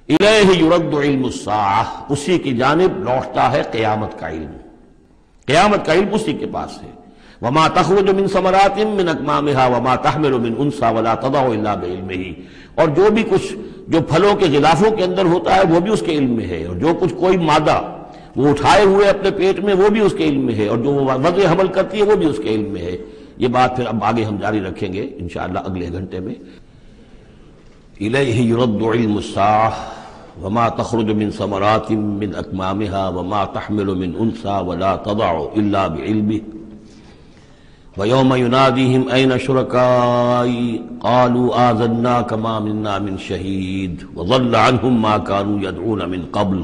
الیہ یرد علم الساعہ، اسی کی جانب لوٹتا ہے قیامت کا علم، قیامت کا علم اسی کے پاس ہے۔ وما تخرج من ثمرات من اکمامها وما تحمل من انثى ولا تضع الا بعلمه، اور جو بھی کچھ جو پھلوں کے غلافوں کے اندر ہوتا ہے وہ بھی اس کے علم میں ہے، اور جو کچھ کوئی مادہ وہ اٹھائے ہوئے اپنے پیٹ میں وہ بھی اس کے علم میں ہے، اور جو وہ وضع حمل کرتی ہے وہ بھی اس کے علم میں ہے۔ یہ بات پھر اب آگے ہم جاری رکھیں گے انشاءاللہ اگلے گھنٹے میں۔ الیہ یرد علم الساعہ وما تخرج من ثمرات من اکمامها وما تحمل من انثى ولا تضع الا بعلمه وَيَوْمَ يُنَادِيهِمْ أَيْنَ شُرَكَائِي قَالُوا آذَنَّاكَ مَا مِنَّا مِنْ شَهِيدٍ وَضَلَّ عَنْهُمْ مَا كَانُوا يَدْعُونَ مِنْ قَبْلُ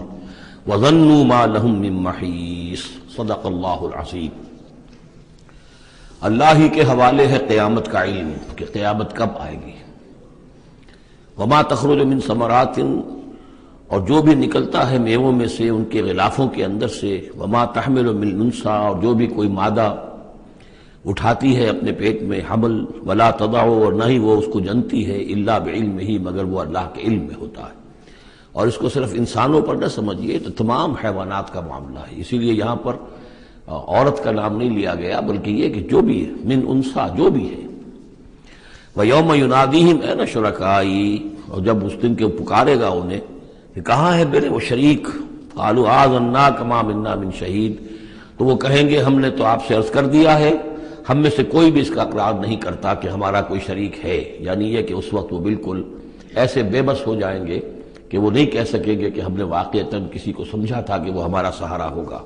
وَظَنُّوا مَا لَهُمْ مِنْ مَحِيصٍ۔ صدق اللہ العظیم۔ اللہ ہی کے حوالے ہے قیامت کا علم کہ قیامت کب آئے گی۔ وَمَا تَخْرُجُ مِنْ ثَمَرَاتٍ، اور جو بھی نکلتا ہے میووں میں سے ان کے غلافوں کے اندر سے، وَمَا تَحْمِلُ مِنْ أُنثىٰ، اور جو بھی کوئی مادہ اٹھاتی ہے اپنے پیٹ میں حمل، ولا تضع، اور نہ ہی وہ اس کو جنتی ہے، الا بعلمہ، مگر وہ اللہ کے علم میں ہوتا ہے۔ اور اس کو صرف انسانوں پر نہ سمجھیے، تو تمام حیوانات کا معاملہ ہے۔ اسی لیے یہاں پر عورت کا نام نہیں لیا گیا، بلکہ یہ کہ جو بھی ہے، من انثیٰ، جو بھی ہے۔ وَيَوْمَ يُنَادِيهِمْ أَيْنَ شُرَكَائِي، اور جب اس دن کے پکارے گا انہیں کہ کہاں ہے میرے وہ شریک، قَالُوا آذَنَّاكَ مَا مِنَّا مِنْ شَهِيدٍ، تو وہ کہیں گے ہم نے تو آپ سے عرض کر دیا ہے، ہم میں سے کوئی بھی اس کا اقرار نہیں کرتا کہ ہمارا کوئی شریک ہے۔ یعنی یہ کہ اس وقت وہ بالکل ایسے بے بس ہو جائیں گے کہ وہ نہیں کہہ سکیں گے کہ ہم نے واقعتاً کسی کو سمجھا تھا کہ وہ ہمارا سہارا ہوگا۔